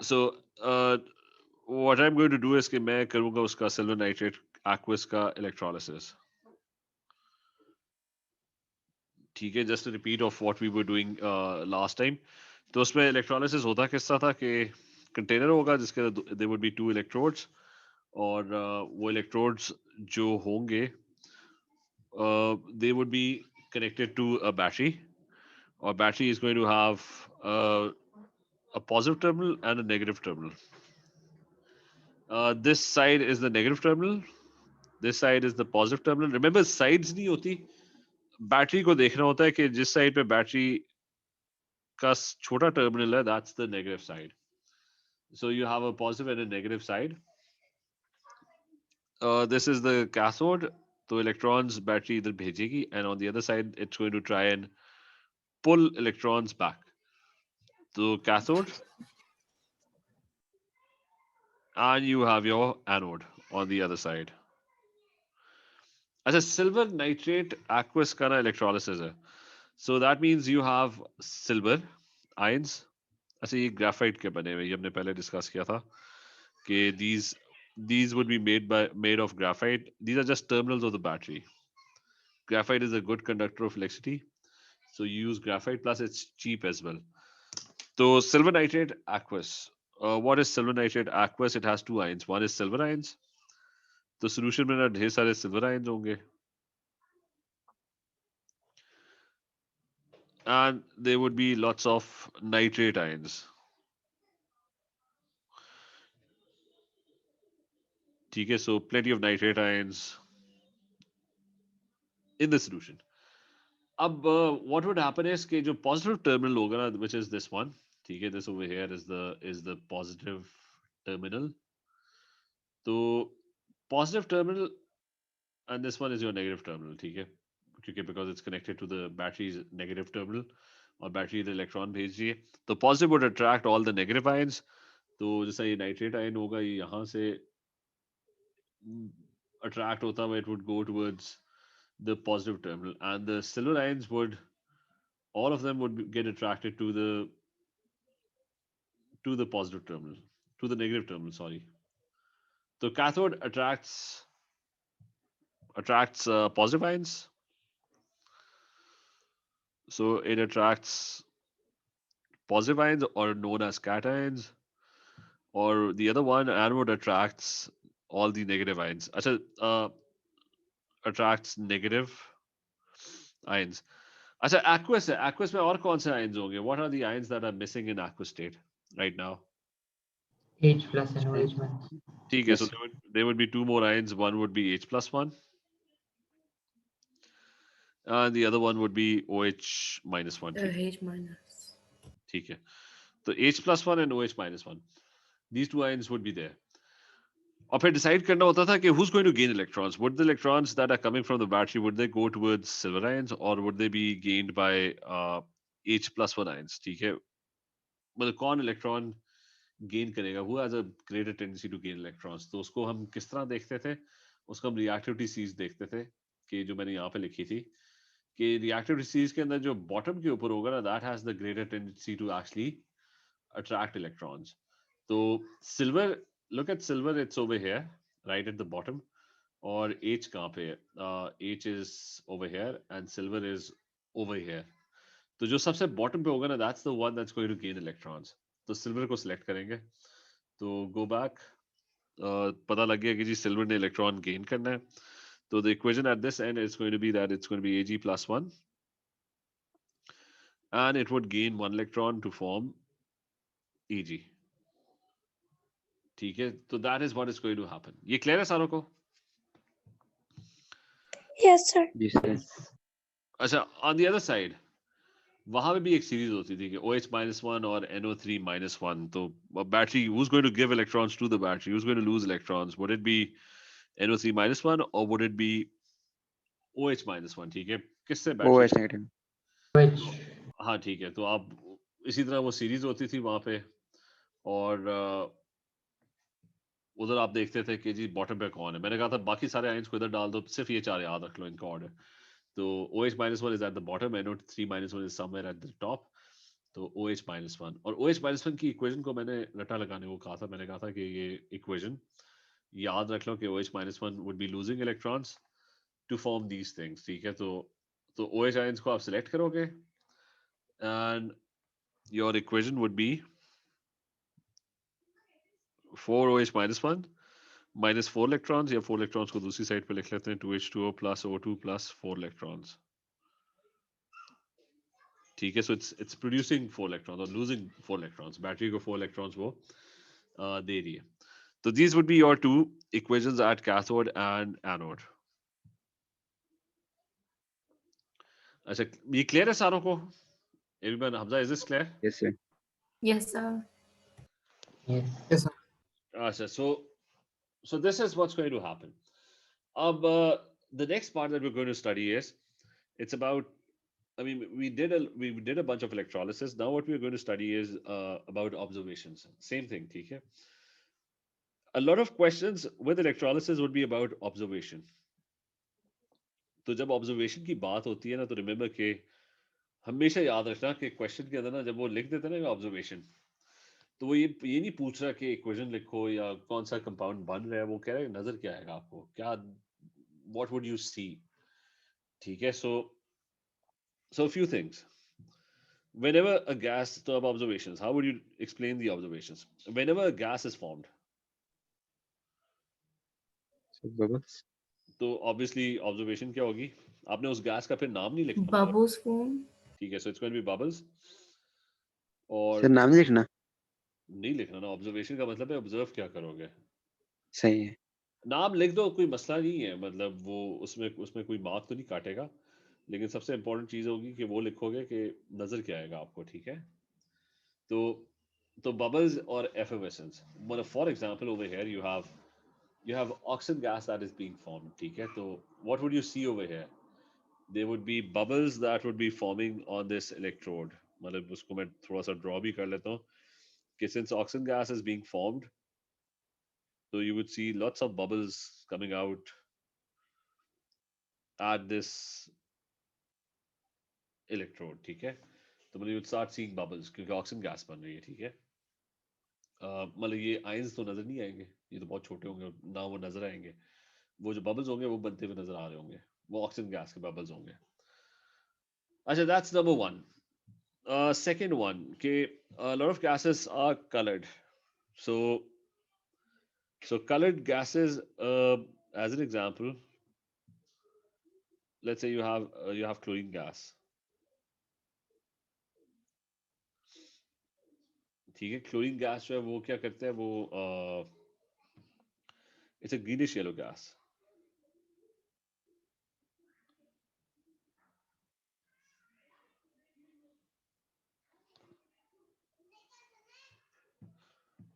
So what I'm going to do is कि मैं करूँगा उसका silver nitrate aqueous का electrolysis. ठीक है, just a repeat of what we were doing last time. तो उसमें electrolysis होता किस तरह था कि container होगा जिसके there would be two electrodes और वो electrodes जो होंगे they would be connected to a battery. Or battery is going to have a positive terminal and a negative terminal. This side is the negative terminal. This side is the positive terminal. Remember, sides नहीं होती. Battery को देखना होता है कि जिस side पे battery का छोटा टर्मिनल है, that's the negative side. So you have a positive and a negative side. This is the cathode. तो electrons बैटरी इधर भेजेगी and on the other side it's going to try and pull electrons back. तो cathode and you have your anode on the other side. अच्छा silver nitrate aqueous का ना electrolysis है so that means you have silver ions अच्छा ये graphite के बने हुए ये हमने पहले डिस्कस किया था कि these would be made of graphite. These are just terminals of the battery. Graphite is a good conductor of electricity, so you use graphite, plus it's cheap as well. So silver nitrate aqueous, what is silver nitrate aqueous? It has two ions. One is silver ions. तो solution में ना ढेर सारे silver ions होंगे and there would be lots of nitrate ions. Okay, so plenty of nitrate ions in the solution. Ab, what would happen is कि जो positive terminal होगा ना, which is this one, ठीक है, this over here is the positive terminal. So positive terminal and this one is your negative terminal, ठीक है, क्योंकि because it's connected to the battery's negative terminal और battery the electron भेज रही है, तो positive would attract all the negative ions. तो जैसा ये nitrate ion होगा ये यहाँ से attract hota it would go towards the positive terminal and the silver ions would all of them would get attracted to the positive terminal to the negative terminal sorry so cathode attracts positive ions so it attracts positive ions or known as cations or the other one anode attracts all the negative ions attracts negative ions अच्छा aqueous है aqueous में और कौन से ions होंगे what are the ions that are missing in aqueous state right now H plus and OH minus. ठीक है so there would be two more ions one would be H plus 1 and the other one would be OH minus 1 ठीक है H minus. ठीक है तो H plus 1 and OH minus 1 these two ions would be there और फिर decide करना होता था कि who's going to gain electrons would the electrons that are coming from the battery would they go towards silver ions or would they be gained by H plus 1 ions ठीक है मतलब कौन इलेक्ट्रॉन गेन करेगा who has a greater tendency to gain electrons तो उसको हम किस तरह देखते थे उसको हम रिएक्टिविटी सीरीज देखते थे कि जो मैंने यहाँ पे लिखी थी कि रिएक्टिविटी सीरीज के अंदर जो बॉटम के ऊपर होगा ना that has the greater tendency to actually attract electrons तो silver look at silver it's over here right at the bottom और H कहाँ पे है H is over here and silver is over here तो जो सबसे बॉटम पे होगा ना that's the one that's going to gain electrons तो सिल्वर को सिलेक्ट करेंगे तो गो बैक पता लग गया कि जी सिल्वर ने इलेक्ट्रॉन गेन करना है तो the equation at this end is going to be that it's going to be Ag plus 1 and it would gain one electron to form Ag ठीक है तो that is what is going to happen ये clear है सारों को Yes, sir. Yes. अच्छा on the other side वहां पे भी एक सीरीज होती थी कि OH minus 1 और NO3 minus 1 तो battery who's going to give electrons to the battery who's going to lose electrons would it be NO3 minus 1 or would it be OH minus 1 ठीक है किससे बैटरी OH negative. OH. हाँ ठीक है तो आप इसी तरह वो सीरीज होती थी वहां पे और उधर आप देखते थे कि जी बॉटम पे कौन है मैंने कहा था बाकी सारे आयंस को इधर डाल दो सिर्फ ये चार याद रख लो इनका ऑर्डर तो OH minus 1 is at the bottom NO3 minus 1 is somewhere at the top तो OH -1 और OH -1 की इक्वेशन को मैंने रटा लगाने को कहा था. मैंने कहा था कि ये इक्वेशन याद रख लो कि OH -1 would be losing electrons to form these things. ठीक है, तो OH ions को आप सिलेक्ट करोगे and your equation would be 4OH -1 minus 4 electrons, या 4 electrons को दूसरी साइड पे लिख लेते हैं, 2H2O plus O2 plus 4 electrons. ठीक है, so it's producing 4 electrons or losing 4 electrons. Battery को 4 electrons वो दे रही है. So these would be your two equations at cathode and anode. अच्छा, ये clear है सारों को? Everyone, Hamza, is this clear? Yes, sir. Yes, sir. Yes. Yes, sir. अच्छा, so this is what's going to happen. The next part that we're going to study is, it's about, I mean, we did a bunch of electrolysis. Now what we're going to study is about observations. Same thing, ठीक है? A lot of questions with electrolysis would be about observation. तो जब observation की बात होती है ना, तो remember कि हमेशा याद रखना कि question के अंदर ना जब वो लिख देते हैं ना observation, तो वो ये नहीं पूछ रहा कि equation लिखो या कौन सा compound बन रहा है, वो कह रहा है नजर क्या आएगा आपको, क्या, what would you see? ठीक है, so a few things. Whenever a gas, तो अब observations, how would you explain the observations? Whenever a gas is formed, So bubbles. तो obviously observation क्या होगी? आपने उस गैस का फिर नाम नहीं लिखना. Bubbles form. ठीक है, so it's going to be bubbles. और सर नाम लिखना नहीं लिखना ना, ऑब्जर्वेशन का मतलब है ऑब्जर्व क्या करोगे. सही है. नाम लिख दो, कोई मसला नहीं है, मतलब वो उसमें कोई मार्क तो नहीं काटेगा, लेकिन सबसे इंपॉर्टेंट चीज होगी कि वो लिखोगे कि नजर क्या आएगा आपको. ठीक है, तो bubbles or effervescence. Well, for example, over here you have oxygen gas that is being formed. ठीक है, तो what would you see over here? There would be bubbles that would be forming on this electrode. मतलब उसको मैं थोड़ा सा draw भी कर लेता हूँ कि since oxygen gas is being formed, so you would see lots of bubbles coming out at this electrode. ठीक है, तो मतलब you would start seeing bubbles क्योंकि oxygen gas बन रही है. ठीक है, मतलब ये आयंस तो नजर नहीं आएंगे, ये तो बहुत छोटे होंगे ना, वो नजर आएंगे. वो जो बबल्स होंगे वो बनते हुए नजर आ रहे होंगे, वो ऑक्सीजन गैस के बबल्स होंगे. अच्छा, that's number one. Second one, a lot of gases are colored. So colored gases, as an example, let's say you have chlorine gas. ठीक है, क्लोरीन गैस जो है वो क्या करते हैं, वो it's a greenish yellow gas.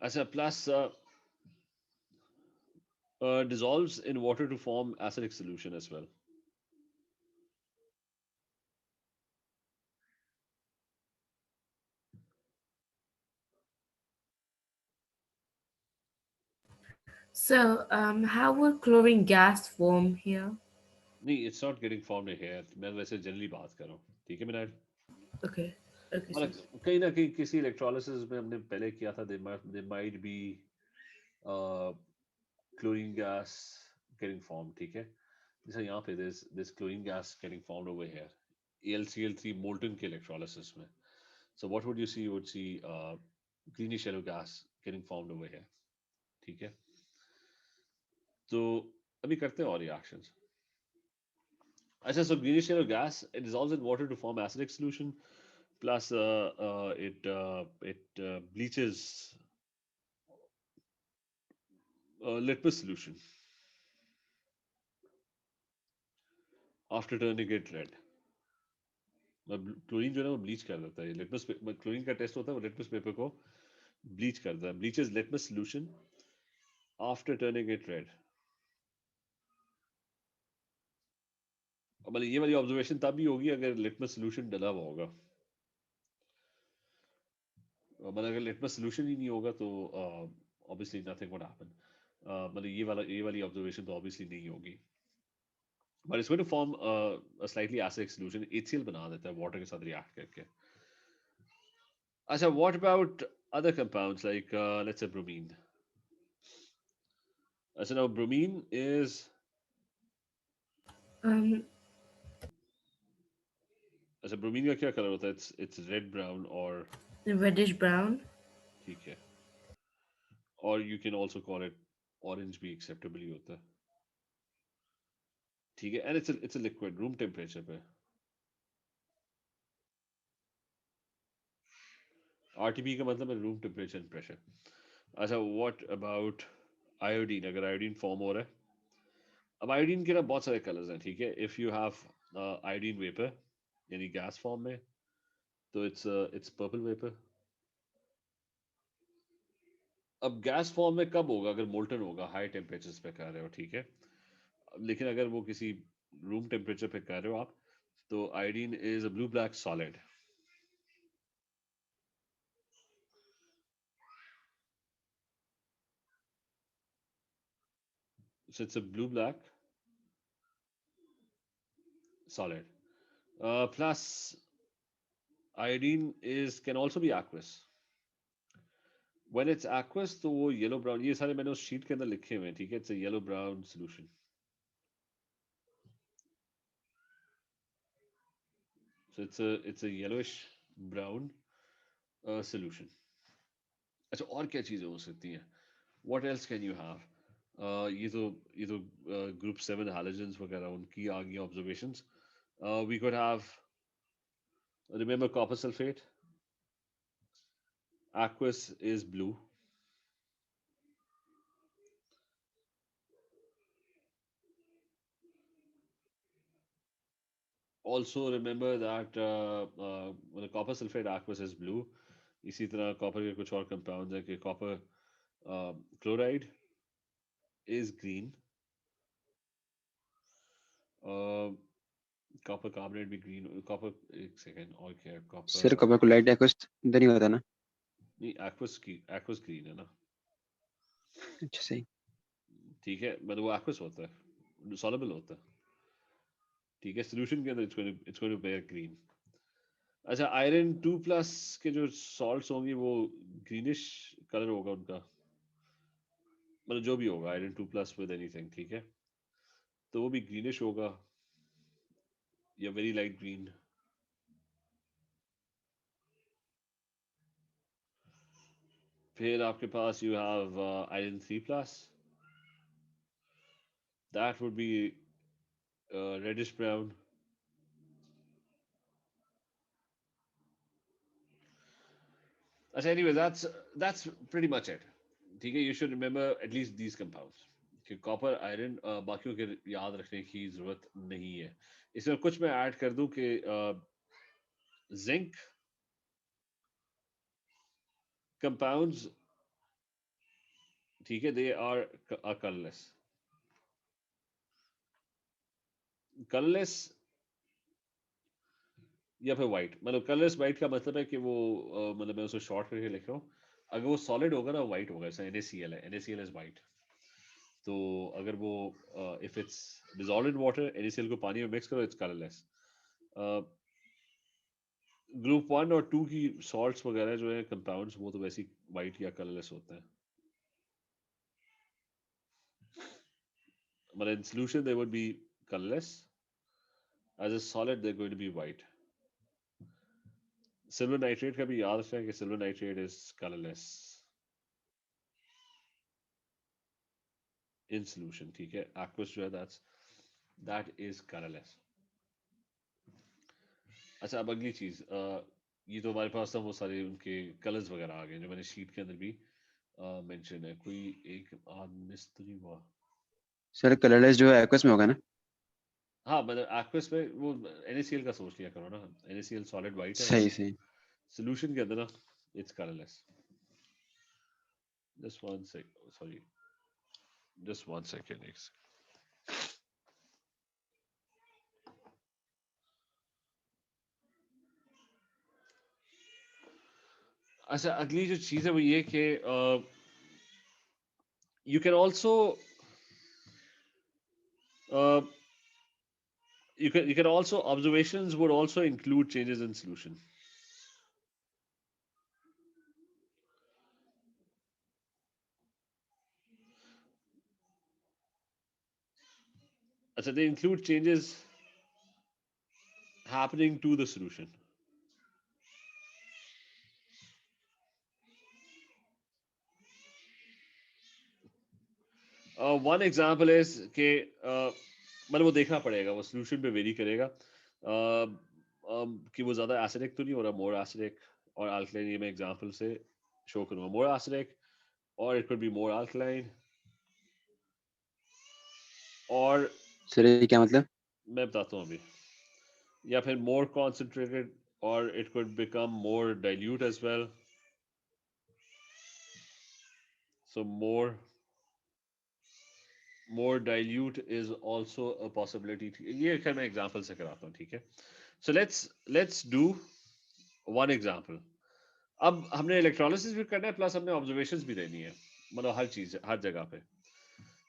अच्छा, plus dissolves in water to form acidic solution as well. So, how would chlorine gas form here? नहीं, it's not getting formed here. मैं वैसे जनरली बात कर रहा हूँ. ठीक है मिनाज, Okay. Okay, sir. मतलब कहीं ना कहीं किसी इलेक्ट्रोलिसिस में हमने पहले किया था, there might be chlorine gas getting formed. ठीक है, जैसे यहाँ पे this chlorine gas getting formed over here, AlCl3 molten के electrolysis में. So what would you see? You would see greenish yellow gas getting formed over here. ठीक है, तो अभी करते हैं और reactions. अच्छा, so greenish yellow gas, it dissolves in water to form acidic solution, plus it bleaches litmus solution after turning it red. Chlorine जो है ना वो ब्लीच कर देता है. लिटमस, क्लोरीन का टेस्ट होता है, वो लिटमस पेपर को ब्लीच करता है. Bleaches litmus solution after turning it red. मतलब ये वाली ऑब्जर्वेशन तब भी होगी अगर लिटमस सॉल्यूशन डला हुआ होगा. मतलब अगर लिटमस सॉल्यूशन ही नहीं होगा तो ऑब्वियसली नथिंग वुड हैपन. मतलब ये वाली ऑब्जर्वेशन तो ऑब्वियसली नहीं होगी. But it's going to form a slightly acidic solution. HCl बना देता है वाटर के साथ रिएक्ट करके. अच्छा, what about other compounds like let's say bromine? अच्छा, now bromine is Um, अच्छा, bromine का क्या कलर होता है? It's red brown or reddish brown. ठीक है, or you can also call it orange भी acceptable ही होता है, ठीक है, and it's a liquid room temperature पे. RTP का मतलब है room temperature and pressure. अच्छा, what about iodine? अगर iodine form हो रहा है, अब iodine के ना बहुत सारे कलर्स हैं, ठीक है. If you have iodine vapor यानी गैस फॉर्म में, तो it's purple vapor. अब गैस फॉर्म में कब होगा? अगर मोल्टन होगा, हाई टेम्परेचर्स पे कर रहे हो, ठीक है. लेकिन अगर वो किसी रूम टेम्परेचर पे कर रहे हो आप, तो iodine is a blue black solid. So it's a blue black solid. Plus iodine is can also be aqueous. When it's aqueous तो वो येलो ब्राउन, ये सारे मैंने उस शीट के अंदर लिखे हुए हैं, ठीक है. It's a yellow brown solution. So it's a yellowish brown solution. अच्छा, और क्या चीजें हो सकती हैं? What else can you have? ये तो group 7 halogens वगैरह उनकी आ गई observations. We could have, remember copper sulfate? Aqueous is blue. Also remember that the copper sulfate aqueous is blue. इसी तरह copper के कुछ और compounds हैं कि copper chloride is green. Uh, copper carbonate भी green. Copper, एक second, और क्या है? Sir Copper copper chloride aqueous इधर नहीं होता ना? नहीं, aqueous green है ना, अच्छा सही. ठीक है. मतलब वो aqueous होता है, soluble होता है, ठीक है. solution के अंदर it's going to bear green. अच्छा, आयरन 2+ के जो सॉल्ट्स होंगे वो ग्रीनिश कलर होगा उनका, मतलब जो भी होगा आयरन 2+ विद एनीथिंग, ठीक है, तो वो भी ग्रीनिश होगा या वेरी लाइट ग्रीन. फिर आपके पास you have iron 3+, that would be reddish brown. अच्छा, anyway that's pretty much it, ठीक है. You should remember at least these compounds कि कॉपर आयरन, बाकियों के याद रखने की जरूरत नहीं है. इसमें कुछ मैं ऐड कर दूं कि जिंक कंपाउंड्स, ठीक है, दे आर कलरलेस. कलरलेस या फिर वाइट, मतलब कलरलेस वाइट का मतलब है कि वो मतलब मैं उसको शॉर्ट करके लिख रहा हूँ. अगर वो सॉलिड होगा ना, वाइट होगा. जैसे NaCl है, NaCl इज वाइट. तो अगर वो if it's dissolve in water, NaCl को पानी में मिक्स करो, इट्स कलरलेस. ग्रुप 1 और 2 की सॉल्ट्स वगैरह जो है कंपाउंड्स, वो तो वैसे वाइट या कलरलेस होते हैं. मतलब in solution they would be colourless, as a solid they going to be white. Silver nitrate का भी याद रखें कि silver nitrate is colourless in solution, ठीक है. एक्वस जो है दैट इज कलरलेस. अच्छा, अब अगली चीज, ये तो हमारे पास ना वो सारे उनके कलर्स वगैरह आ गए जो मैंने शीट के अंदर भी मेंशन है. कोई एक मिस तो नहीं हुआ? सर कलरलेस जो है एक्वस में होगा ना? हाँ, मतलब एक्वस में वो NaCl का सोच लिया करो ना. NaCl सॉलिड वाइट है, सही सही. सॉल्यूशन के अंदर ना it's colourless. Just one second, sorry, just one second. अच्छा, अगली जो चीज है वो ये कि you can also observations would also include changes in solution. अच्छा, they include changes happening to the solution. One example is कि मतलब वो देखना पड़ेगा, वो solution पे वेरी करेगा कि वो ज़्यादा acidic तो नहीं हो रहा, more acidic और alkaline, ये मैं example से show करूँगा, more acidic or it could be more alkaline और सर ये क्या मतलब? मैं बताता हूँ अभी, या फिर more concentrated or it could become more dilute as well. So more dilute is also a possibility. ये खैर मैं example से कराता हूँ, ठीक है? So let's do one example. अब हमने electrolysis भी करना है, plus हमने observations भी देनी है, मतलब हर चीज, हर जगह पे.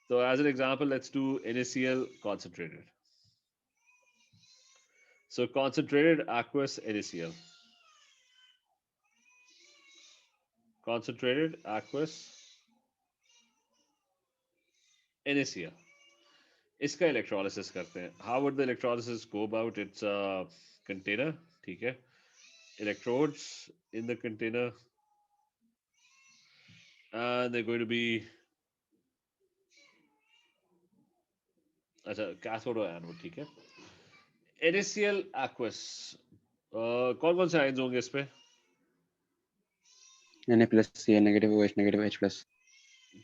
So as an example, let's do NaCl concentrated. So concentrated aqueous NaCl. Concentrated aqueous NaCl. इसका electrolysis करते हैं. How would the electrolysis go about? It's a container, ठीक है? Electrodes in the container, and they're going to be अच्छा cathode और anode, ठीक है? NaCl aqueous, कौन कौन से आयन्स होंगे इस पे? Na plus Cl negative OH negative H plus.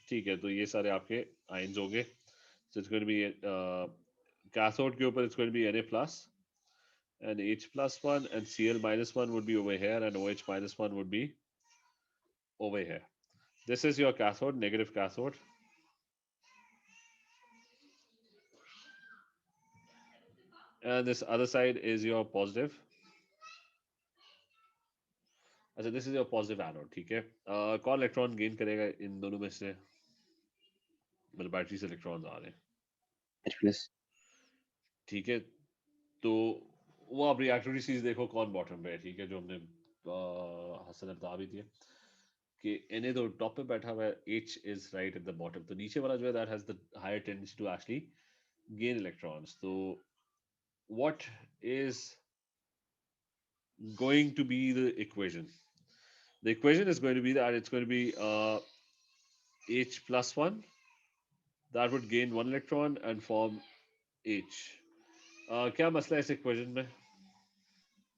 ठीक है, तो ये सारे आपके आयन्स होंगे. So it's going to be cathode के ऊपर it's going to be Na plus and H plus 1 and Cl minus 1 would be over here and OH minus 1 would be over here. This is your cathode, negative cathode. And this other side is your positive. अच्छा, this is your positive anode, ठीक है? कौन electron gain करेगा इन दोनों में से? मतलब battery से इलेक्ट्रॉन्स आ रहे हैं, H plus. ठीक है? तो वो आप रिएक्टिविटी सीरीज देखो कौन बॉटम पे है, ठीक है? जो हमने हसन ने बता भी दिया कि Na तो टॉप पे बैठा हुआ है, H is right at the bottom, तो नीचे वाला जो है that has the higher tendency to actually gain electrons. तो what is going to be the equation? The equation is going to be that it's going to be H plus 1 that would gain 1 electron and form H. क्या मसला है इस equation में?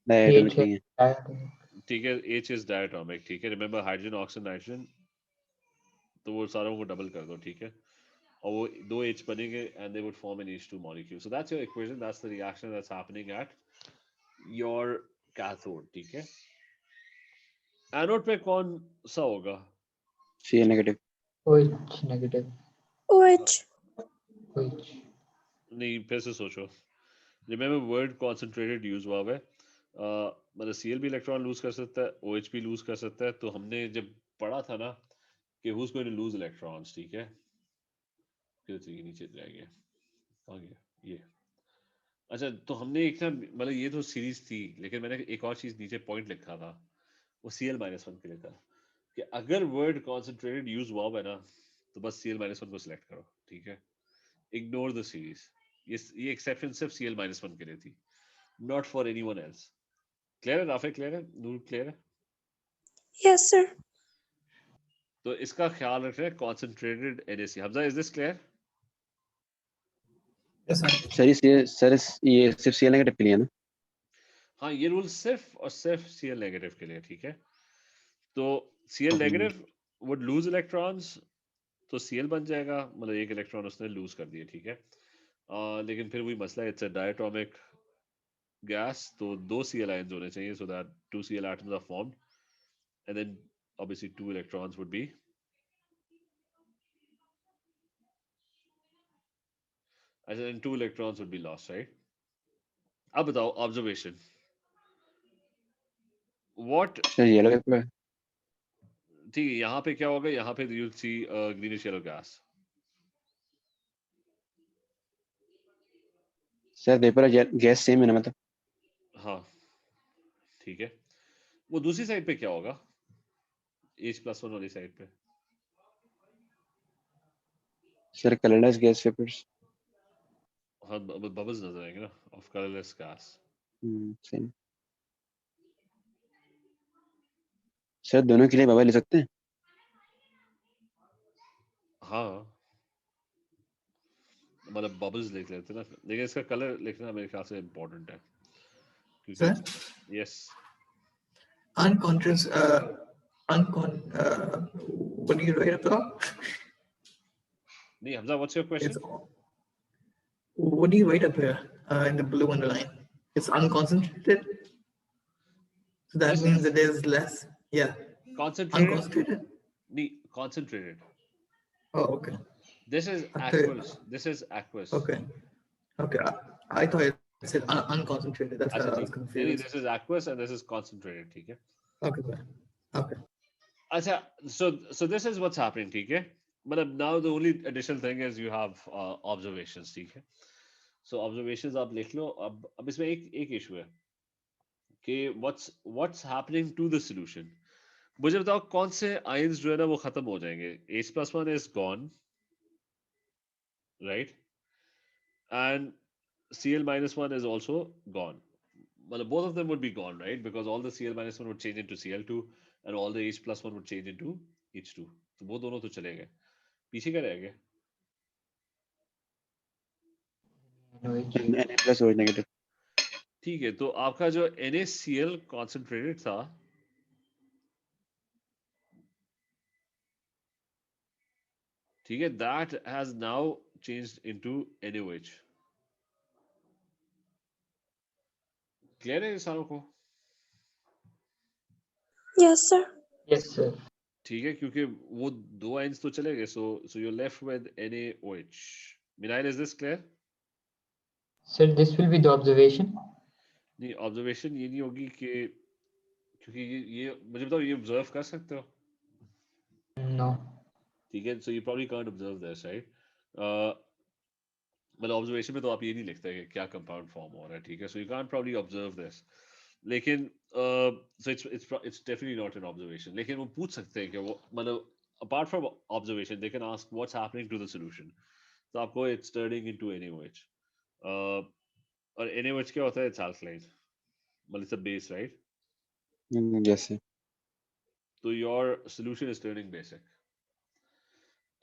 Diatomic H नहीं है. diatomic. ठीक है, H is diatomic, ठीक है? Remember hydrogen, oxygen, nitrogen, तो वो सारों को डबल कर दो, ठीक है? और वो दो H बनेंगे and they would form an H2 molecule. So that's your equation. That's the reaction that's happening at your cathode, ठीक है? Anode पे कौन सा होगा? Cl negative. OH negative. OH. OH. नहीं, फिर से सोचो. Remember word concentrated use हुआ है. मतलब Cl भी इलेक्ट्रॉन लूज कर सकता है, OH भी लूज कर सकता है. तो हमने जब पढ़ा था ना कि who's going to lose electrons, ठीक है? फिर तो ये नीचे जाएंगे, कहाँ गया ये? अच्छा, तो हमने एक ना, मतलब ये तो सीरीज थी, लेकिन मैंने एक और चीज नीचे पॉइंट लिखा था, वो Cl-1 के लिए था कि अगर वर्ड कॉन्सेंट्रेटेड यूज हुआ है ना, तो बस Cl-1 को सिलेक्ट करो, ठीक है? Ignore the series. ये एक्सेप्शन सिर्फ Cl-1 के लिए थी, not for anyone else. Clear है राफे? क्लियर है? नूर क्लियर है? Yes, sir. तो इसका ख्याल रखें, concentrated NaC. Hamza, is this clear? Yes, sir. Sir ये सिर्फ Cl negative के लिए है ना? हाँ, ये रूल सिर्फ और सिर्फ Cl नेगेटिव के लिए, ठीक है? तो Cl negative would lose electrons, तो Cl बन जाएगा, मतलब एक इलेक्ट्रॉन उसने लूज कर दिए, ठीक है? लेकिन फिर वही मसला है, इट्स अ डायटोमिक गैस, तो दो Cl आयंस होने चाहिए so that two Cl atoms are formed and then obviously two electrons would be and then two electrons would be lost, right? अब बताओ observation. What, sir yellow paper. ठीक है, यहाँ पे क्या होगा? यहाँ पे you'll see greenish yellow gas. Sir paper gas same है ना मतलब? हाँ, ठीक है. वो दूसरी साइड पे क्या होगा? H+1 वाली साइड पे सर कलरलेस गैस पेपर्स. हाँ बबल्स नजर आएंगे ना of colorless gas. Same. Sir दोनों के लिए बबल ले सकते हैं? हाँ मतलब बबल्स लिख लेते हैं ना, लेकिन इसका कलर लिखना मेरे ख्याल से इम्पोर्टेंट है क्योंकि Sir, yes unconscious, what do you write about? नहीं Hamza what's your It's, question? what do you write up here in the blue underline? It's unconcentrated. So that This means is that there's less. Yeah, concentrated. unconcentrated. नहीं concentrated. Oh, okay. This is Okay. aqueous. This is aqueous. Okay. Okay. I thought it said unconcentrated. That's why अच्छा I was नहीं नहीं confused. this is aqueous and this is concentrated ठीक है. Okay. Fine. Okay. अच्छा so this is what's happening ठीक है. मतलब now the only additional thing is you have observations ठीक है. So observations आप लिख लो. अब इसमें एक issue है कि what's happening to the solution. मुझे बताओ कौन से आयंस जो है ना वो खत्म हो जाएंगे. H+1 is gone, right? And Cl-1 is also gone. Well, both of them would be gone, right? Because all the Cl-1 would change into Cl2 and all the H+1 would change into H2. तो वो दोनों तो चले गए. पीछे क्या रह गया? NOH. Na+OH negative. ठीक है तो आपका जो NaCl concentrated था ठीक है that has now changed into NaOH. Clear है ये सारों को? Yes, sir. Yes, sir. ठीक है क्योंकि वो दो आयंस तो चले गए so you're left with NaOH. Minail, is this clear? Sir, this will be the observation. नहीं ऑब्जर्वेशन ये नहीं होगी कि क्योंकि ये मुझे बताओ ये ऑब्जर्व कर सकते हो No. ठीक है so you probably can't observe this right मतलब ऑब्जर्वेशन में तो आप ये नहीं लिखते कि क्या कंपाउंड फॉर्म हो रहा है ठीक है so you can't probably observe this लेकिन so it's definitely not an observation लेकिन वो पूछ सकते हैं कि वो मतलब apart from observation they can ask what's happening to the solution तो आपको it's turning into NaOH और NaOH क्या होता है it's alkaline मतलब it's a base right जैसे so your solution is turning basic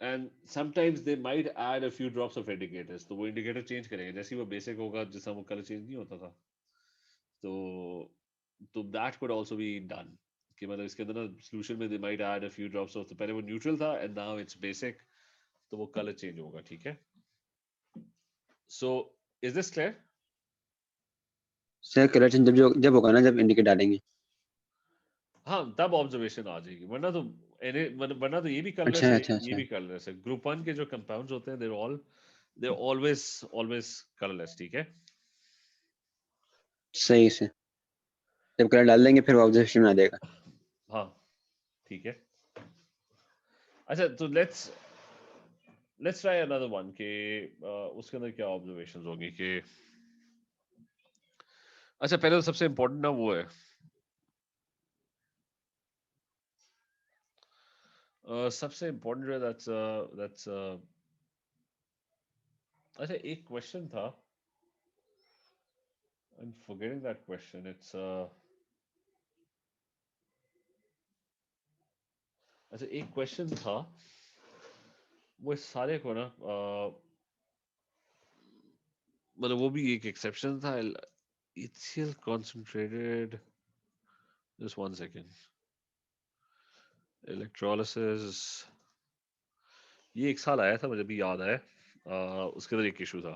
and sometimes they might add a few drops of indicators तो वो indicator change करेंगे जैसे ही वो basic होगा जैसा वो color change नहीं होता था तो that could also be done कि मतलब इसके अंदर ना solution में they might add a few drops of तो पहले वो neutral था and now it's basic तो वो color change होगा ठीक है so is this clear sir colour change जब होगा ना जब इंडिकेट डालेंगे। हाँ तब ऑब्जर्वेशन आ जाएगी वरना तो ये भी कलरलेस अच्छा है अच्छा ये अच्छा भी कलरलेस है ग्रुप 1 के जो कंपाउंड्स होते हैं they're always कलरलेस ठीक है सही से जब कलर डाल देंगे फिर वो ऑब्जर्वेशन में आ जाएगा। हाँ ठीक है अच्छा तो let's try another one कि उसके अंदर क्या ऑब्जर्वेशंस होंगी कि अच्छा पहले तो सबसे इम्पोर्टेंट ना वो है सबसे इम्पोर्टेंट जो है that's अच्छा एक क्वेश्चन था I'm forgetting that question it's अच्छा एक क्वेश्चन था वो इस सारे को ना मतलब वो भी एक एक्सेप्शन था HCl concentrated just one second electrolysis ये एक साल आया था मुझे भी याद है उसके अंदर एक इशू था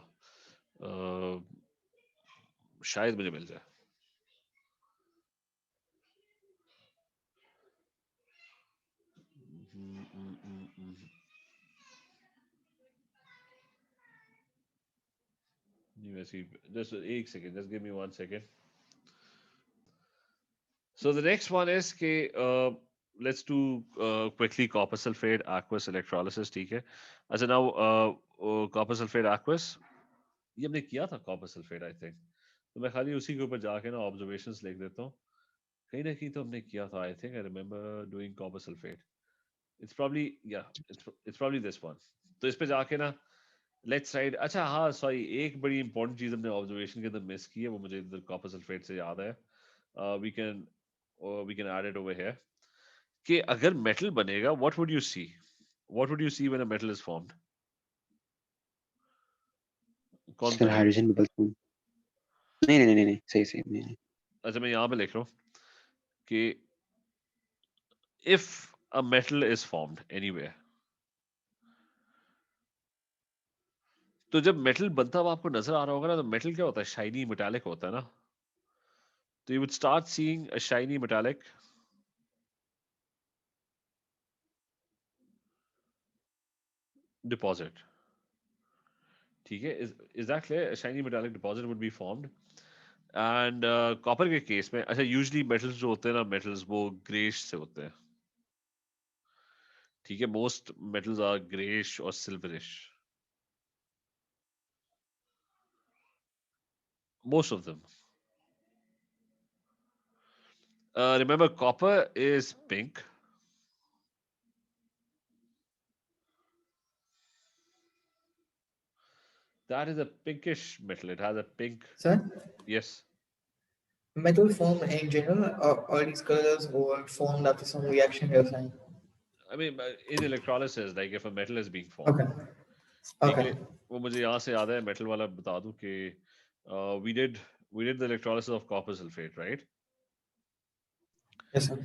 शायद मुझे मिल जाए just एक second just give me 1 second so the next one is कि let's do quickly copper sulfate aqueous electrolysis ठीक है अच्छा now copper sulfate aqueous ये हमने किया था copper sulfate I think तो मैं खाली उसी के ऊपर जाके ना observations लिख देता हूँ कहीं ना कहीं तो हमने किया था I think I remember doing copper sulfate it's probably yeah it's probably this one तो इस पे जाके ना लेट्स राइट. अच्छा हाँ सॉरी, एक बड़ी इंपॉर्टेंट चीज हमने ऑब्जर्वेशन के अंदर मिस की है, वो मुझे इधर कॉपर सल्फेट से याद है. We can add it over here कि अगर मेटल बनेगा, what would you see? What would you see when a metal is formed? कौन सर बताएगा? Hydrogen bubbles. नहीं नहीं नहीं नहीं, सही सही नहीं नहीं. अच्छा मैं यहाँ पे लिख रहा हूँ कि if a metal is formed anywhere, तो जब मेटल बनता हुआ आपको नजर आ रहा होगा ना, तो मेटल क्या होता है? शाइनी मेटालिक होता है ना. तो you would start seeing a shiny metallic deposit. ठीक है, is that clear? A shiny metallic deposit would be formed. And copper के केस में, अच्छा यूजली मेटल्स जो होते हैं ना, मेटल्स वो ग्रेश से होते हैं. ठीक है, मोस्ट मेटल्स आर ग्रेश और silverish, most of them. Remember, copper is pink. That is a pinkish metal. It has a pink. Sir, Yes. metal form in general, or these colors were formed after some reaction you're saying? I mean, in electrolysis, like if a metal is being formed. Okay. ठीक Okay. है, वो मुझे यहाँ से याद है, metal वाला बता दूं कि we did the electrolysis of copper sulfate, right? Yes, sir.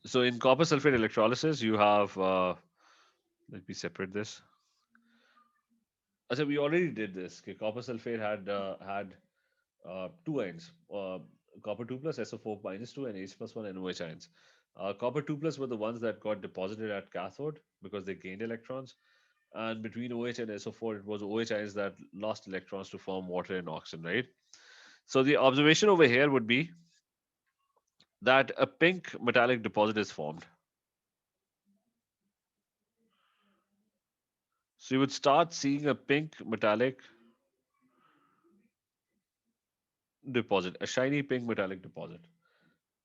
So in copper sulfate electrolysis, you have let me separate this. So we already did this. Okay, copper sulfate had two ions, copper 2 plus SO4 minus 2 and H plus 1 NOH ions. Copper 2 plus were the ones that got deposited at cathode because they gained electrons. And between OH and SO4, it was OH ions that lost electrons to form water and oxygen, right? So the observation over here would be that a pink metallic deposit is formed. So you would start seeing a pink metallic deposit, a shiny pink metallic deposit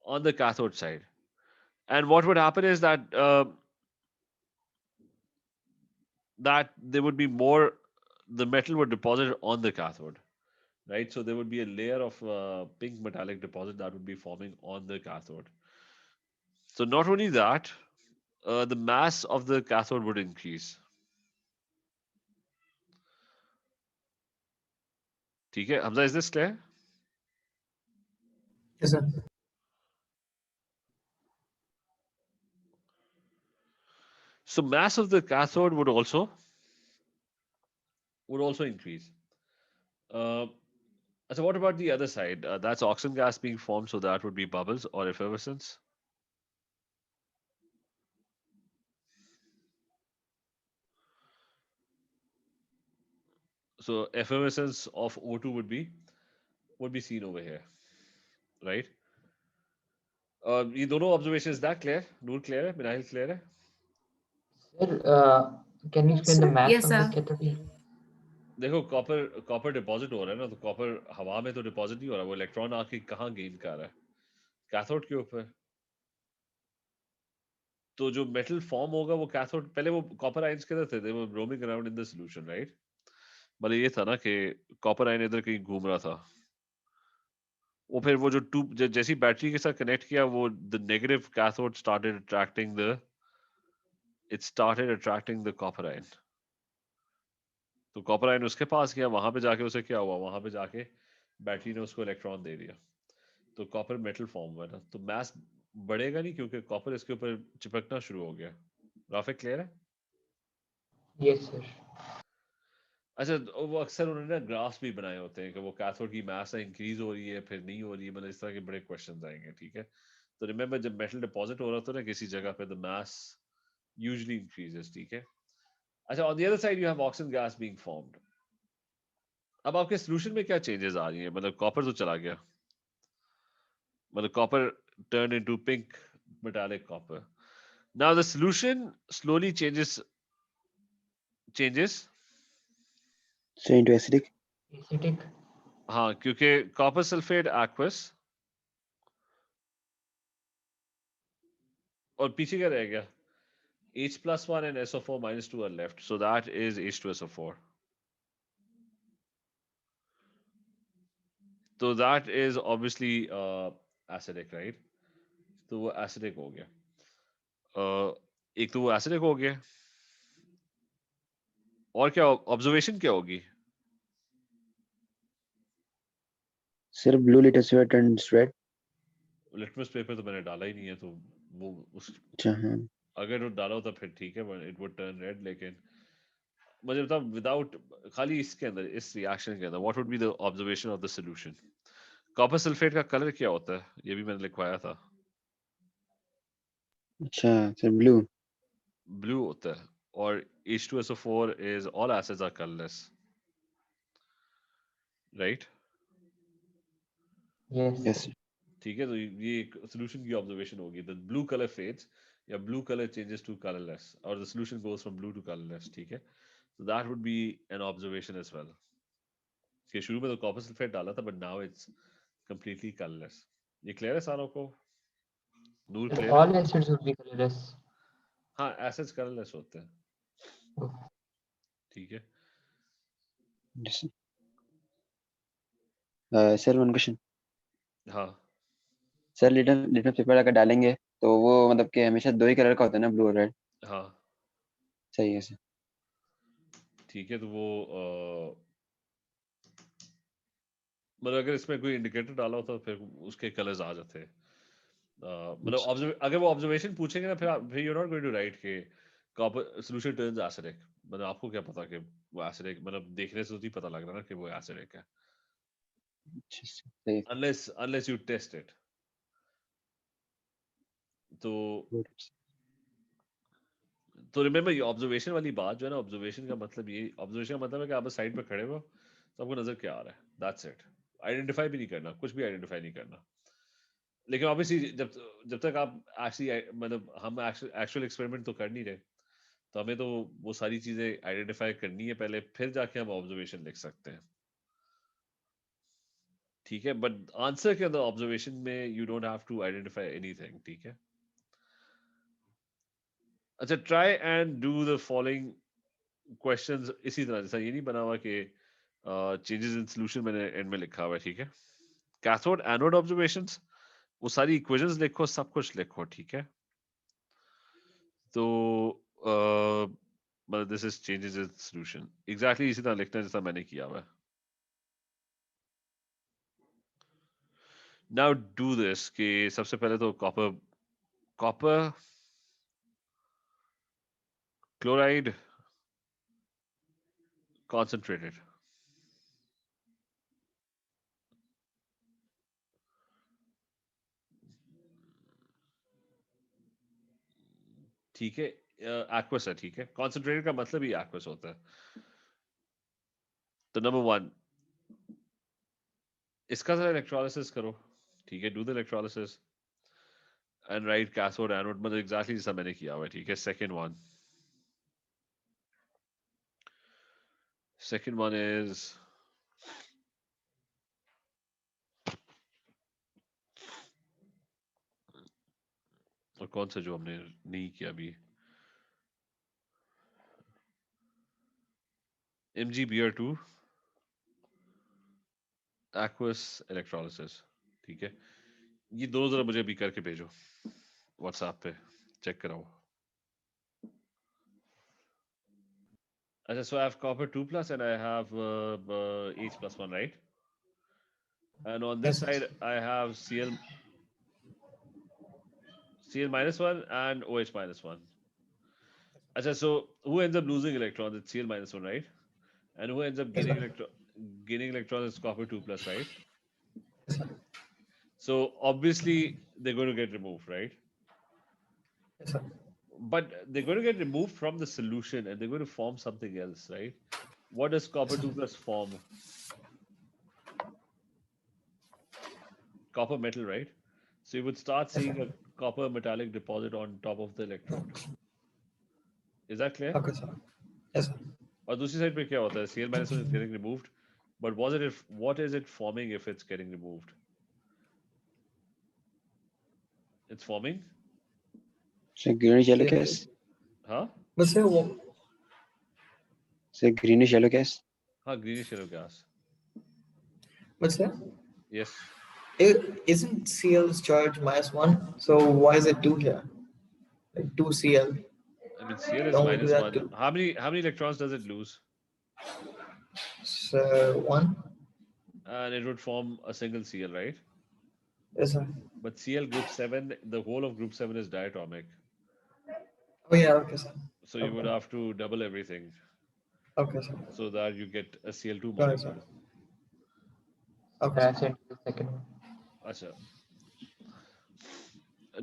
on the cathode side. And what would happen is that there would be more, the metal would deposit on the cathode, right? So there would be a layer of pink metallic deposit that would be forming on the cathode. So not only that, the mass of the cathode would increase. ठीक है, Hamza, is this clear? Yes, sir. So mass of the cathode would also increase. So what about the other side? That's oxygen gas being formed, so that would be bubbles or effervescence. So effervescence of O2 would be seen over here, right? ये दोनों observation, is that clear? Noor clear है? Minahil clear है? Sir, can you explain the Sir. mass Yes, of the sir. cathode? देखो copper deposit हो रहा है ना, तो कॉपर हवा में तो डिपॉजिट नहीं हो रहा, वो इलेक्ट्रॉन आके कहाँ गेन कर रहा है? कैथोड के ऊपर. तो जो मेटल फॉर्म होगा वो कैथोड, पहले वो कॉपर आयंस किधर थे? They were roaming around in the solution, right? मतलब ये था ना कि कॉपर आयन इधर कहीं घूम रहा था. वो फिर वो जो जैसी बैटरी के साथ कनेक्ट किया, वो the negative cathode started attracting the copper ion. तो कॉपर आयन उसके पास गया, वहां पे जाके उसे क्या हुआ, वहां पे जाके बैटरी ने उसको इलेक्ट्रॉन दे दिया, तो कॉपर मेटल फॉर्म हुआ ना. तो मास बढ़ेगा नहीं क्योंकि कॉपर इसके ऊपर चिपकना शुरू हो गया. राफिक क्लियर है? Yes, sir. अच्छा, वो अक्सर उन्होंने ग्राफ्स भी बनाए होते हैं कि वो कैथोड की मास इंक्रीज हो रही है फिर नहीं हो रही है, मतलब इस तरह के बड़े क्वेश्चंस आएंगे. ठीक है, तो रिमेंबर जब मेटल डिपॉजिट हो रहा था ना किसी जगह पे, द मास यूजुअली इंक्रीजेस. ठीक है. अच्छा, on the other side you have oxygen gas being formed. अब आपके सोल्यूशन में क्या चेंजेस आ रही हैं? मतलब कॉपर तो चला गया, मतलब copper turned into pink metallic copper. Now the solution slowly changes. So into acidic. Acidic. हाँ, क्योंकि copper sulfate aqueous और पीछे क्या रह गया? H plus 1 and SO4 minus 2 are left, so that is H2SO4. तो that is obviously acidic, right? तो वो acidic हो गया. एक तो वो acidic हो गया. और क्या observation क्या होगी? Sir blue litmus paper turns red. Litmus paper तो मैंने डाला ही नहीं है, तो वो उस अच्छा हाँ. अगर वो डाला होता फिर ठीक है, इट वुड टर्न रेड. लेकिन मुझे बता, विदाउट खाली इसके अंदर, इस रिएक्शन के अंदर, what would be the observation of the solution? Copper sulphate का कलर क्या होता है? ये भी मैंने लिखवाया था. अच्छा सर blue. ब्लू होता है. और H2SO4 is all acids are colorless, right? Yes, Yes sir. sir. ठीक है, तो ये सॉल्यूशन की ऑब्जर्वेशन होगी. द ब्लू कलर फेड्स या blue colour changes to colourless, और the solution goes from blue to colourless. ठीक है, so that would be an observation as well. कि शुरू में तो कॉपर सल्फेट डाला था, but now it's completely colorless. ये क्लियर है सारों को? नूर Sir, क्लियर है? all acids would be colorless. हाँ, एसिड्स कलरलेस होते हैं. Okay. ठीक है. Yes sir. Sir one question. हाँ, सर litmus paper अगर डालेंगे तो वो मतलब कि हमेशा दो ही कलर का होता है ना, blue और red. हाँ, सही है सर. ठीक है. तो वो मतलब अगर इसमें कोई इंडिकेटर डाला होता तो फिर उसके कलर्स आ जाते. मतलब अगर वो ऑब्जर्वेशन पूछेंगे ना, फिर you not going to write के कॉपर सॉल्यूशन टर्न्स एसिडिक. मतलब आपको क्या पता कि वो एसिडिक, मतलब देखने से तो नहीं पता लग रहा ना कि वो एसिडिक है, अच्छा सर. सही है. unless you test it. तो रिमेंबर, ये ऑब्जर्वेशन वाली बात जो है ना, ऑब्जर्वेशन का मतलब है कि आप साइड पे खड़े हो तो आपको नजर क्या आ रहा है, दैट्स इट. आइडेंटिफाई भी नहीं करना, कुछ भी आइडेंटिफाई नहीं करना. लेकिन ऑब्वियसली जब तक आप एक्चुअली, मतलब हम एक्चुअल एक्सपेरिमेंट तो कर नहीं रहे, तो हमें तो वो सारी चीजें आइडेंटिफाई करनी है पहले, फिर जाके हम ऑब्जर्वेशन लिख सकते हैं. ठीक है, बट आंसर के अंदर ऑब्जर्वेशन में you don't have to identify anything. ठीक है. अच्छा, try and do the following questions इसी तरह, जैसा ये नहीं बना हुआ कि चेंजेस इन सॉल्यूशन मैंने एंड में लिखा हुआ है. ठीक है. कैथोड एनोड ऑब्जर्वेशंस, वो सारी इक्वेशंस लिखो, सब कुछ लिखो. ठीक है. तो मतलब this is changes in solution, exactly इसी तरह लिखना है जैसा मैंने किया हुआ है. नाउ डू दिस कि सबसे पहले तो कॉपर क्लोराइड concentrated. ठीक है, एक्वस है. ठीक है, कॉन्सेंट्रेटेड का मतलब ही एक्वस होता है. तो नंबर 1, इसका जरा इलेक्ट्रोलिसिस करो. ठीक है, do the electrolysis and right cathode anode, मतलब एग्जैक्टली जैसा मैंने किया हुआ है. ठीक है. सेकंड वन इज और कौन सा जो हमने नहीं किया अभी, MgBr2 aqueous electrolysis. ठीक है, ये दोनों जरा मुझे अभी करके भेजो व्हाट्सएप पे, चेक कराओ. अच्छा, so I have copper 2 plus and I have H plus 1, right? And on this Yes, side I have Cl minus 1 and OH minus 1. Achha, so who ends up losing electrons? It's Cl minus 1, right? And who ends up Yes, gaining sir. electrons is copper 2 plus, right? Yes, sir. So obviously they're going to get removed, right? Yes, sir. But they're going to get removed from the solution and they're going to form something else, right? What does copper 2 plus form? Copper metal, right? So you would start seeing a copper metallic deposit on top of the electrode. Is that clear? Okay, sir. Yes, sir. और दूसरी side पे क्या होता है? Cl minus 1 is getting removed, but what is it forming if it's getting removed? It's forming? So greenish yellow Yes. gas. Huh? But sir, So greenish yellow gas. हाँ, greenish yellow gas. but sir, Yes. Isn't Cl's charge -1? So why is it 2 here? Like 2 Cl. I mean, Cl is Don't we do that -1. too? How many electrons does it lose? So 1. And it would form a single Cl, right? Yes, sir. But Cl group 7, the whole of group 7 is diatomic. Oh yeah, okay, sir. So you would Okay. have to double everything Okay, sir. so that you get a Cl2 Got it, sir. molecule. Okay, Crash sir. into the second one. अच्छा.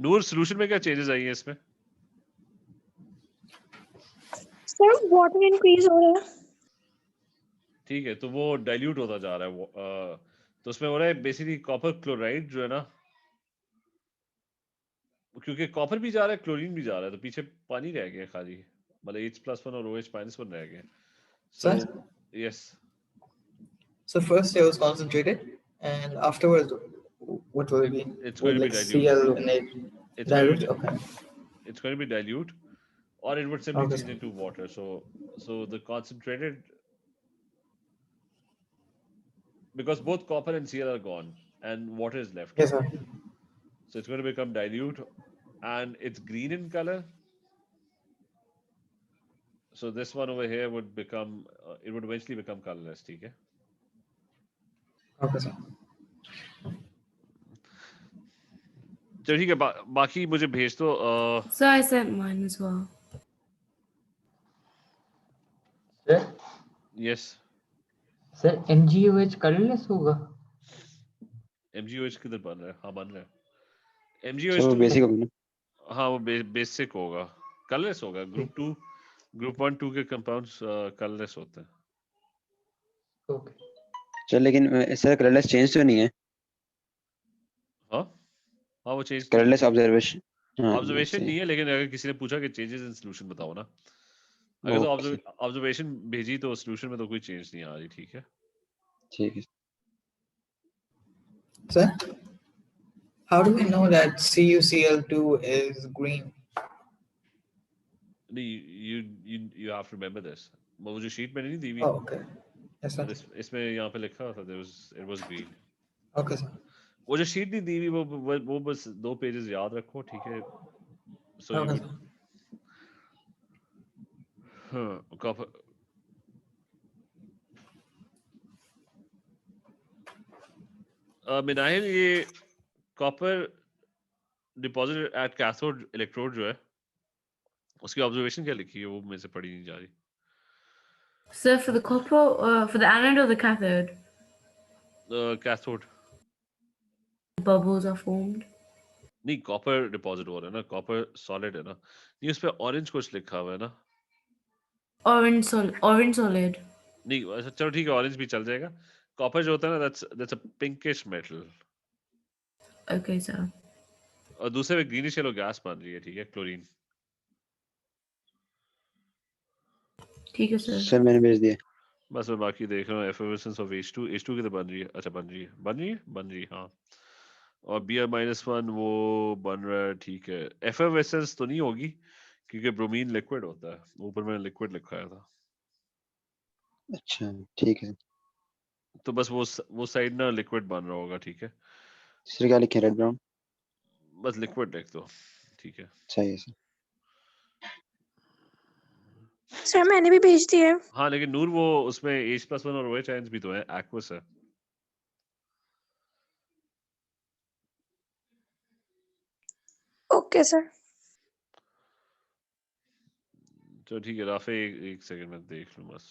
नूर solution में क्या changes आई हैं इसमें? Sir, water increase हो रहा है. ठीक है, तो वो dilute होता जा रहा है. तो उसमें हो रहा है basically copper chloride जो है ना, क्योंकि कॉपर भी जा रहा है, क्लोरीन भी जा रहा है, तो पीछे पानी रह गया खाली, मतलब H+1 और OH- रह गए. So Sir? yes, So first it was concentrated, and afterwards, what will it be? it's going to be Like dilute. Cl and H. It's going to Dilute? be Okay. it's going to be dilute, or it would simply Okay, change sir. into water. So the concentrated, because both copper and Cl are gone and water is left, Yes, sir. so it's going to become dilute, and it's green in color. So this one over here would become, it would eventually become colorless. ठीक है? Okay, sir. चलो ठीक है, बाकी मुझे भेज दो. So I sent mine as well. Sir, Yes, sir, MgOH colorless होगा. MgOH किधर बन रहा है? हाँ बन रहा है. सर वो MgOH2, बेसिक होगी ना. हाँ वो बेसिक होगा, कलरलेस होगा. ग्रुप 1 2 के कंपाउंड्स कलरलेस होते हैं. Okay. सर लेकिन सर कलरलेस चेंज तो नहीं है. हाँ हाँ वो चेंज कलरलेस ऑब्जर्वेशन. हाँ ऑब्जर्वेशन सही. नहीं है, लेकिन अगर किसी ने पूछा कि चेंजेस इन सोल्यूशन बताओ ना, अगर तो ओके ऑब्जर्वेशन भेजी तो सोल्यूशन में तो कोई चेंज नहीं आ रही. ठीक है. ठीक है. Sir? How do we know that CuCl2 is green? You have to remember this. वो जो शीट मैंने नहीं दी हुई, Oh, okay. Yes, sir. इसमें यहाँ पे लिखा था it was green. Okay, sir. वो जो शीट नहीं दी हुई वो बस 2 पेजेस याद रखो. ठीक है. So you Okay, would, sir. copper. Minahil, ये copper deposit at cathode electrode जो है, उसकी ऑब्जर्वेशन क्या लिखी है वो मेरे से पढ़ी नहीं जा रही. So for the copper, for the anode or the cathode, cathode bubbles are formed. नहीं, कॉपर डिपॉजिट हो रहा है ना, कॉपर सॉलिड है ना. नहीं, उस पे ऑरेंज कुछ लिखा हुआ है ना. Orange solid. नहीं अच्छा चलो ठीक है, ऑरेंज भी चल जाएगा. कॉपर जो होता है ना, that's a pinkish metal. Okay, sir. और दूसरे में ग्रीनिश येलो गैस बन रही है. ठीक है, क्लोरीन. ठीक है sir. सर मैंने भेज दिया. बस मैं बाकी देख रहा हूँ. एफिशिएंसी ऑफ H2 किधर बन रही है? अच्छा बन रही है हाँ. और Br-1 वो बन रहा है. ठीक है, एफिशिएंसी तो नहीं होगी क्योंकि ब्रोमीन लिक्विड होता है. ऊपर मैंने लिक्विड लिखा था. अच्छा ठीक है. तो बस वो साइड ना लिक्विड बन रहा होगा. ठीक है, सर क्या लिखे? Red brown. बस लिक्विड लिख दो. ठीक है. सही है सर. Sir, मैंने भी भेज दिया है. हाँ लेकिन नूर वो उसमें H+1 और OH आयंस भी तो है, एक्वस है. Okay, sir. तो ठीक है राफे, एक सेकंड में देख लूँ बस.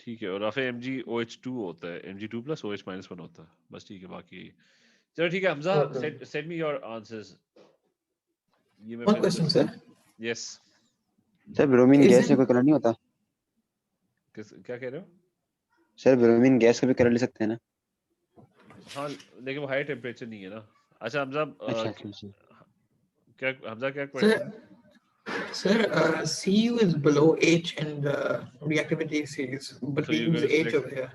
ठीक है, और राफे MgOH2 होता है, Mg2 + OH- होता है. बस ठीक है, बाकी चलो ठीक है. Hamza, Okay. send me your answers. ये मैं One फिर question, sir. yes. Sir bromine gas से Isn't कोई कलर नहीं होता? क्या कह रहे हो? सर ब्रोमीन गैस का भी कलर ले सकते हैं ना? हाँ लेकिन वो हाई टेम्परेचर नहीं है ना. अच्छा हमजा, अच्छा अच्छा. क्या हमजा क्या sir? Question? Sir, Cu is below H in the reactivity series, but So we you're use going to H select over here.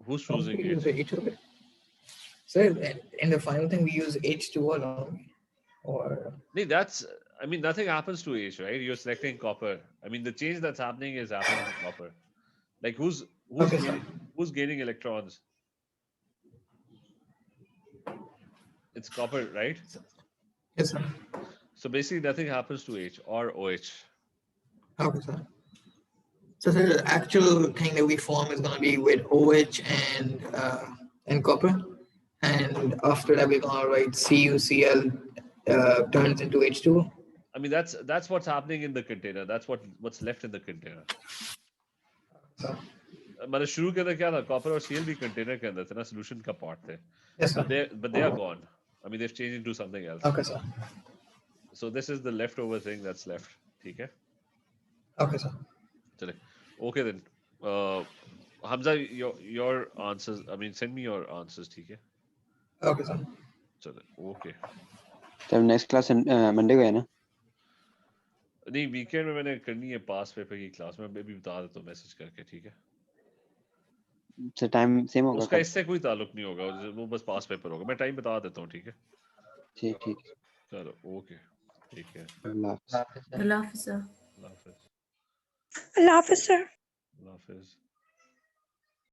who's Don't choosing we use H? H over here? Sir, in the final thing we use H2O alone, or No, I mean, nothing happens to H, right? You're selecting copper. I mean, the change that's happening is happening to copper. Like, Okay, sir. Who's gaining electrons? It's copper, right? Yes, sir. So basically nothing happens to H or OH. Okay, sir. So the actual thing that we form is going to be with OH and copper, and after that we're going to write CuCl turns into H2O. I mean that's what's happening in the container. That's what's left in the container. So, मतलब शुरू के अंदर क्या था copper और CL भी container के अंदर थे ना सॉल्यूशन का पार्ट थे yes, sir. but they are gone. I mean they've changed into something else. Okay, sir. So this is the leftover thing that's left. ठीक है Okay, sir. चले okay then Hamza your answers I mean send me your answers ठीक है Okay, sir. चले okay तो next class Monday को है ना नहीं वीकेंड में मैंने करनी है पास पेपर की क्लास में मैं भी बता देता हूँ मैसेज करके ठीक है सर टाइम सेम होगा उसका कल इससे कोई ताल्लुक नहीं होगा वो बस पास पेपर होगा मैं टाइम बता देता हूँ ठीक है ठीक ठीक चलो ओके ठीक है अल्लाह हाफ़िज़। हाफिज सर। Allah Hafiz, sir. अल्लाह हाफिज़ Allah Hafiz, sir. अल्लाह हाफिज़